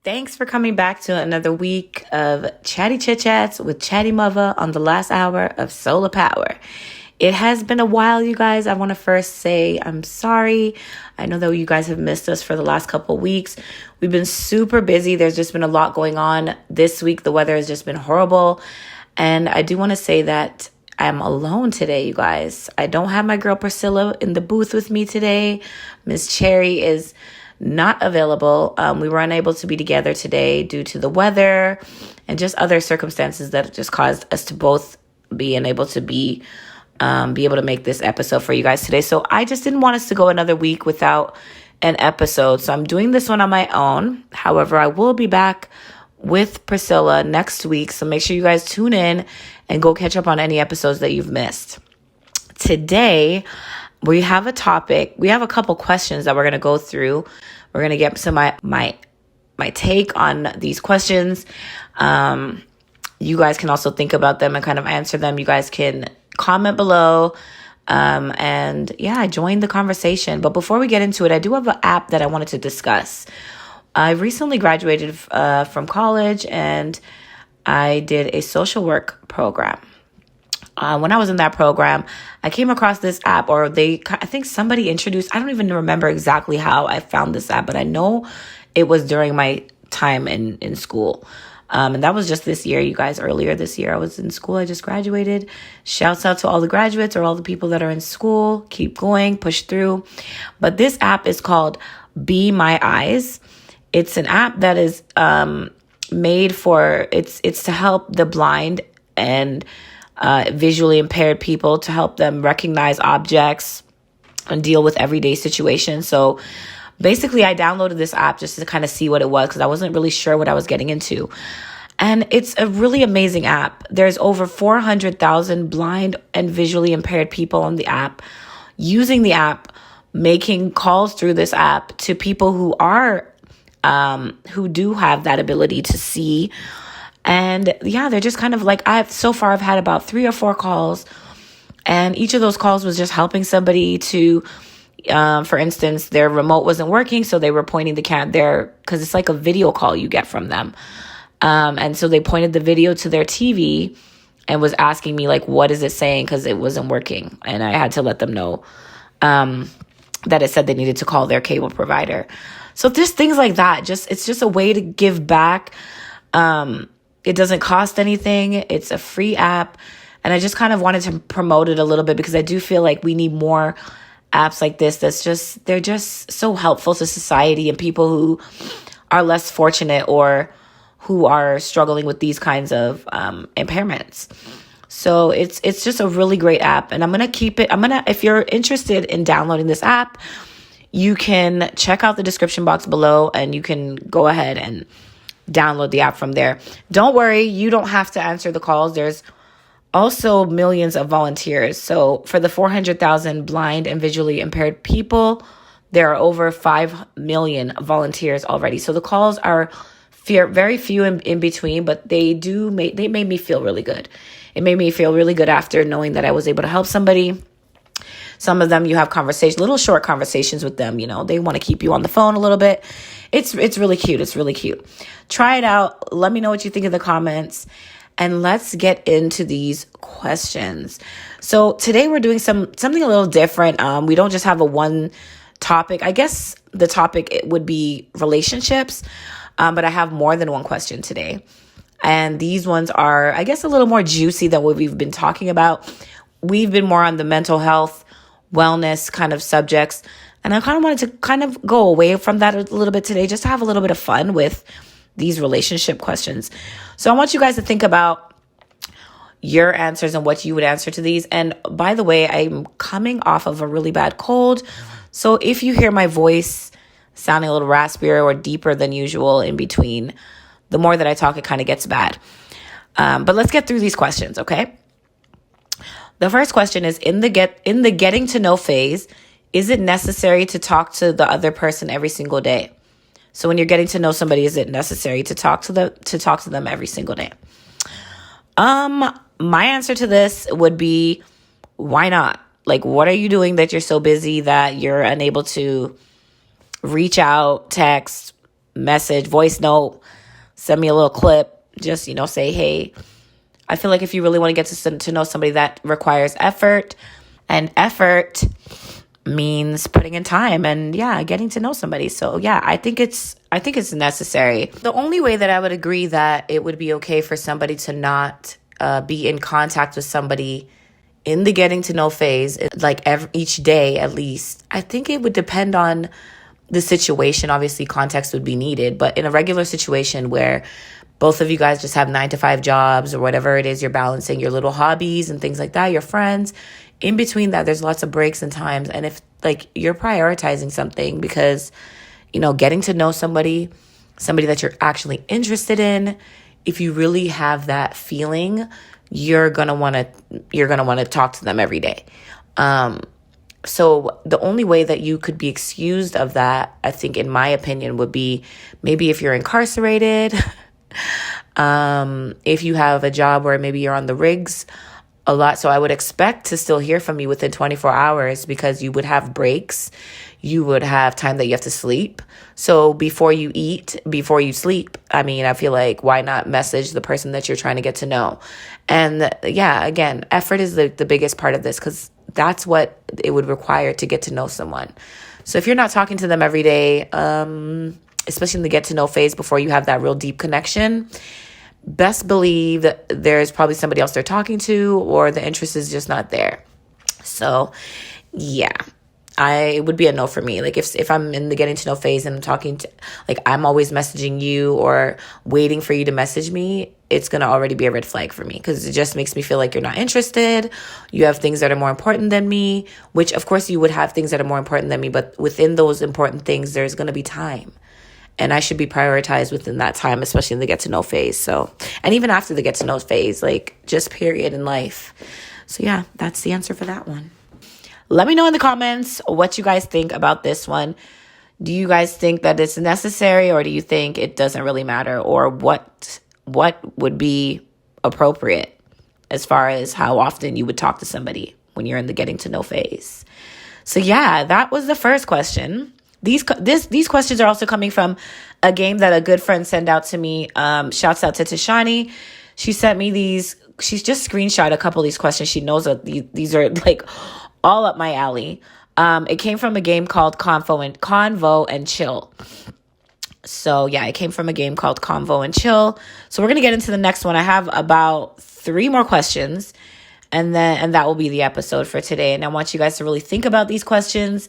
Thanks for coming back to another week of Chatty Chit Chats with ChattyMuva on the last hour of Solar Power. It has been a while, you guys. I want to first say I'm sorry. I know that you guys have missed us for the last couple weeks. We've been super busy. There's just been a lot going on this week. The weather has just been horrible. And I do want to say that I'm alone today, you guys. I don't have my girl Priscilla in the booth with me today. Miss Cherry is not available. We were unable to be together today due to the weather and just other circumstances that just caused us to both be unable to be able to make this episode for you guys today. So I just didn't want us to go another week without an episode. So I'm doing this one on my own. However, I will be back with Priscilla next week. So make sure you guys tune in and go catch up on any episodes that you've missed. Today, we have a topic. We have a couple questions that we're going to go through. We're going to get some my take on these questions. You guys can also think about them and kind of answer them. You guys can comment below. And yeah, join the conversation. But before we get into it, I do have an app that I wanted to discuss. I recently graduated from college and I did a social work program. When I was in that program, I came across this app, or I think somebody introduced, I don't even remember exactly how I found this app, but I know it was during my time in school. And that was just this year, you guys. Earlier this year, I was in school. I just graduated. Shouts out to all the graduates or all the people that are in school. Keep going, push through. But this app is called Be My Eyes. It's an app that is made for, it's to help the blind and visually impaired people, to help them recognize objects and deal with everyday situations. So basically, I downloaded this app just to kind of see what it was because I wasn't really sure what I was getting into. And it's a really amazing app. There's over 400,000 blind and visually impaired people on the app, using the app, making calls through this app to people who are who do have that ability to see. And yeah, they're just kind of like, I've had about 3 or 4 calls, and each of those calls was just helping somebody to, for instance, their remote wasn't working. So they were pointing the camera because it's like a video call you get from them. And so they pointed the video to their TV and was asking me like, what is it saying? Because it wasn't working. And I had to let them know that it said they needed to call their cable provider. So just things like that. It's just a way to give back. It doesn't cost anything. It's a free app. And I just kind of wanted to promote it a little bit because I do feel like we need more apps like this. They're just so helpful to society and people who are less fortunate or who are struggling with these kinds of impairments. So it's just a really great app. And I'm going to keep it. If you're interested in downloading this app, you can check out the description box below and you can go ahead and download the app from there. Don't worry, you don't have to answer the calls. There's also millions of volunteers. So for the 400,000 blind and visually impaired people, there are over 5 million volunteers already. So the calls are very few in between, but they made me feel really good. It made me feel really good after knowing that I was able to help somebody. Some of them you have little short conversations with them. You know, they want to keep you on the phone a little bit. It's really cute. It's really cute. Try it out. Let me know what you think in the comments. And let's get into these questions. So today we're doing something a little different. We don't just have a one topic. I guess the topic would be relationships. But I have more than one question today. And these ones are, I guess, a little more juicy than what we've been talking about. We've been more on the mental health, wellness kind of subjects. And I kind of wanted to kind of go away from that a little bit today, just to have a little bit of fun with these relationship questions. So I want you guys to think about your answers and what you would answer to these. And by the way, I'm coming off of a really bad cold. So if you hear my voice sounding a little raspier or deeper than usual in between, the more that I talk, it kind of gets bad. But let's get through these questions, okay? The first question is, in the getting to know phase, is it necessary to talk to the other person every single day? So when you're getting to know somebody, is it necessary to talk to them every single day? My answer to this would be, why not? Like, what are you doing that you're so busy that you're unable to reach out, text, message, voice note, send me a little clip, just, say, hey. I feel like if you really want to get to know somebody, that requires effort, and effort means putting in time and getting to know somebody. So I think it's necessary. The only way that I would agree that it would be okay for somebody to not be in contact with somebody in the getting to know phase, like each day at least, I think it would depend on the situation. Obviously, context would be needed, but in a regular situation where both of you guys just have 9-to-5 jobs or whatever it is, you're balancing your little hobbies and things like that, your friends, in between that, there's lots of breaks and times. And if like you're prioritizing something because, getting to know somebody that you're actually interested in, if you really have that feeling, you're going to want to talk to them every day. So the only way that you could be excused of that, I think, in my opinion, would be maybe if you're incarcerated, if you have a job where maybe you're on the rigs a lot. So I would expect to still hear from you within 24 hours because you would have breaks. You would have time that you have to sleep. So before you eat, before you sleep, I feel like why not message the person that you're trying to get to know? And again, effort is the biggest part of this because that's what it would require to get to know someone. So if you're not talking to them every day, especially in the get to know phase before you have that real deep connection, best believe that there's probably somebody else they're talking to or the interest is just not there. So it would be a no for me. Like if I'm in the getting to know phase and I'm talking to, like I'm always messaging you or waiting for you to message me, it's going to already be a red flag for me because it just makes me feel like you're not interested. You have things that are more important than me, which of course you would have things that are more important than me, but within those important things, there's going to be time. And I should be prioritized within that time, especially in the get to know phase. So, and even after the get to know phase, like just period in life. So that's the answer for that one. Let me know in the comments what you guys think about this one. Do you guys think that it's necessary or do you think it doesn't really matter? Or what would be appropriate as far as how often you would talk to somebody when you're in the getting to know phase? So that was the first question. These questions are also coming from a game that a good friend sent out to me. Shouts out to Tishani. She sent me these. She's just screenshot a couple of these questions. She knows that these are like all up my alley. It came from a game called Convo and Chill. So it came from a game called Convo and Chill. So we're gonna get into the next one. I have about 3 more questions, and that will be the episode for today. And I want you guys to really think about these questions.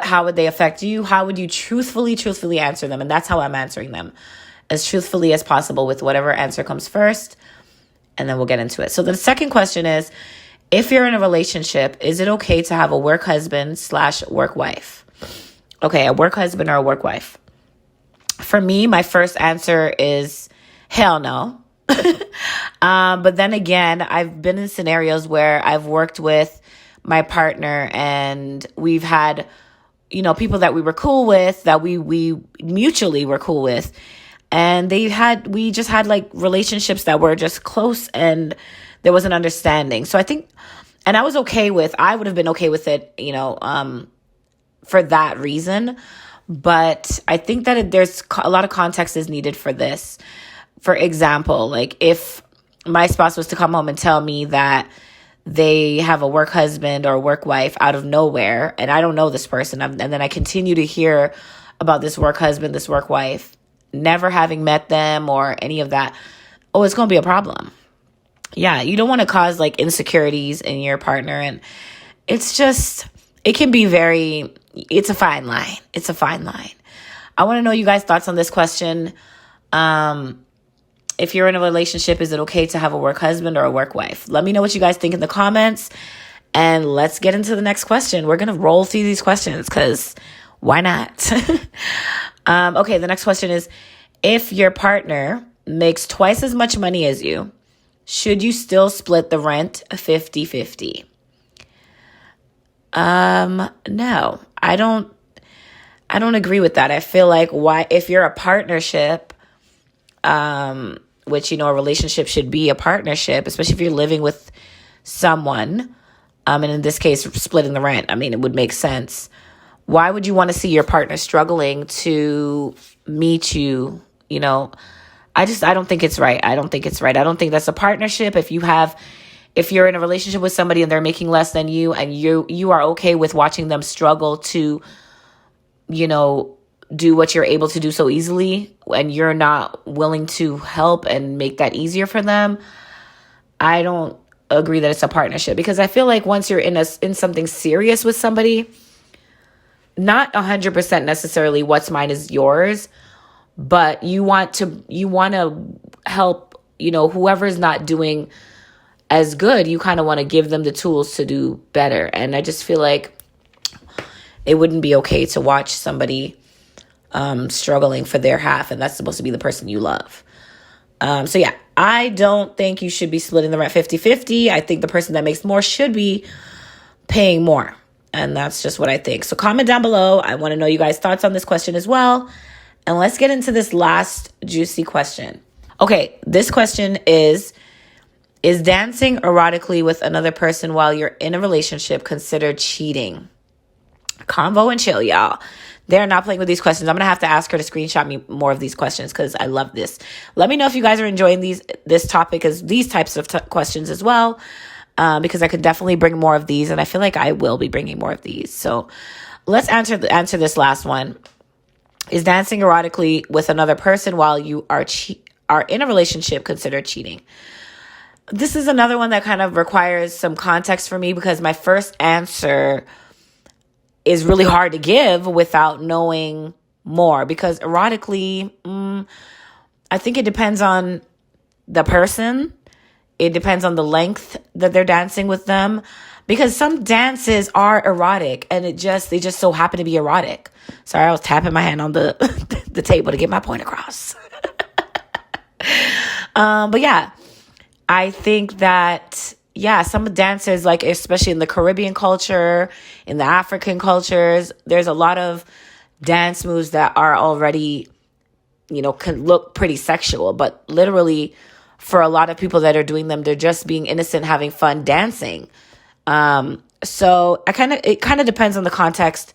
How would they affect you? How would you truthfully answer them? And that's how I'm answering them, as truthfully as possible with whatever answer comes first. And then we'll get into it. So the second question is, if you're in a relationship, is it okay to have a work husband / work wife? Okay, a work husband or a work wife. For me, my first answer is hell no. But then again, I've been in scenarios where I've worked with my partner and we've had, people that we were cool with, that we mutually were cool with. And we just had like relationships that were just close and there was an understanding. So I think, and I would have been okay with it, for that reason. But I think that there's a lot of context is needed for this. For example, like if my spouse was to come home and tell me that they have a work husband or work wife out of nowhere, and I don't know this person, and then I continue to hear about this work husband, this work wife, never having met them or any of that, it's going to be a problem. You don't want to cause like insecurities in your partner, and it's just, it can be it's a fine line. It's a fine line. I want to know you guys' thoughts on this question. If you're in a relationship, is it okay to have a work husband or a work wife? Let me know what you guys think in the comments. And let's get into the next question. We're going to roll through these questions because why not? Okay, the next question is, if your partner makes twice as much money as you, should you still split the rent 50-50? No, I don't agree with that. I feel like if you're a partnership, which, a relationship should be a partnership, especially if you're living with someone, and in this case, splitting the rent, it would make sense. Why would you want to see your partner struggling to meet you? You know, I don't think it's right. I don't think it's right. I don't think that's a partnership. If you're in a relationship with somebody and they're making less than you, and you are okay with watching them struggle to, do what you're able to do so easily, and you're not willing to help and make that easier for them, I don't agree that it's a partnership. Because I feel like once you're in something serious with somebody, not 100% necessarily what's mine is yours, but you want to help, whoever's not doing as good, you kind of want to give them the tools to do better. And I just feel like it wouldn't be okay to watch somebody struggling for their half, and that's supposed to be the person you love. So yeah, I don't think you should be splitting the rent 50-50. I think the person that makes more should be paying more. And that's just what I think. So comment down below. I want to know you guys' thoughts on this question as well. And let's get into this last juicy question. Okay, this question is dancing erotically with another person while you're in a relationship considered cheating? Convo and chill, y'all. They're not playing with these questions. I'm going to have to ask her to screenshot me more of these questions because I love this. Let me know if you guys are enjoying this topic, as these types of questions as well, because I could definitely bring more of these, and I feel like I will be bringing more of these. So let's answer this last one. Is dancing erotically with another person while you are in a relationship considered cheating? This is another one that kind of requires some context for me, because my first answer is really hard to give without knowing more. Because erotically, I think it depends on the person. It depends on the length that they're dancing with them. Because some dances are erotic, and they just so happen to be erotic. Sorry, I was tapping my hand on the the table to get my point across. But yeah, I think that, some dances, like especially in the Caribbean culture, in the African cultures, there's a lot of dance moves that are already, can look pretty sexual. But literally, for a lot of people that are doing them, they're just being innocent, having fun dancing. So it kind of depends on the context.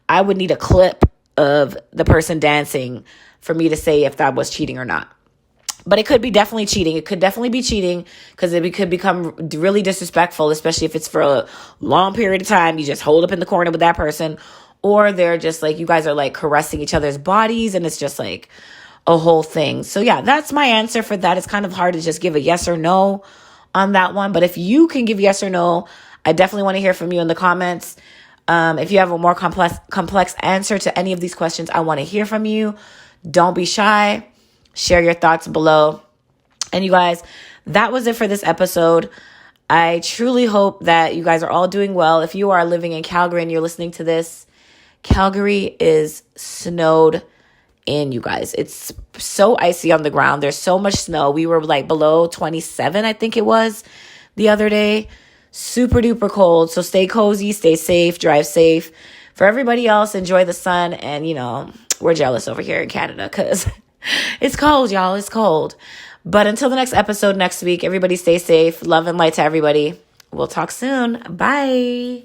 I would need a clip of the person dancing for me to say if that was cheating or not. But it could be definitely cheating. It could definitely be cheating, because it could become really disrespectful, especially if it's for a long period of time. You just hold up in the corner with that person, or they're just like, you guys are like caressing each other's bodies, and it's just like a whole thing. So yeah, that's my answer for that. It's kind of hard to just give a yes or no on that one. But if you can give yes or no, I definitely want to hear from you in the comments. If you have a more complex answer to any of these questions, I want to hear from you. Don't be shy. Share your thoughts below. And you guys, that was it for this episode. I truly hope that you guys are all doing well. If you are living in Calgary and you're listening to this, Calgary is snowed in, you guys. It's so icy on the ground. There's so much snow. We were like below 27, I think it was, the other day. Super duper cold. So stay cozy, stay safe, drive safe. For everybody else, enjoy the sun. And, we're jealous over here in Canada because it's cold, y'all. It's cold. But until the next episode next week, everybody stay safe. Love and light to everybody. We'll talk soon. Bye.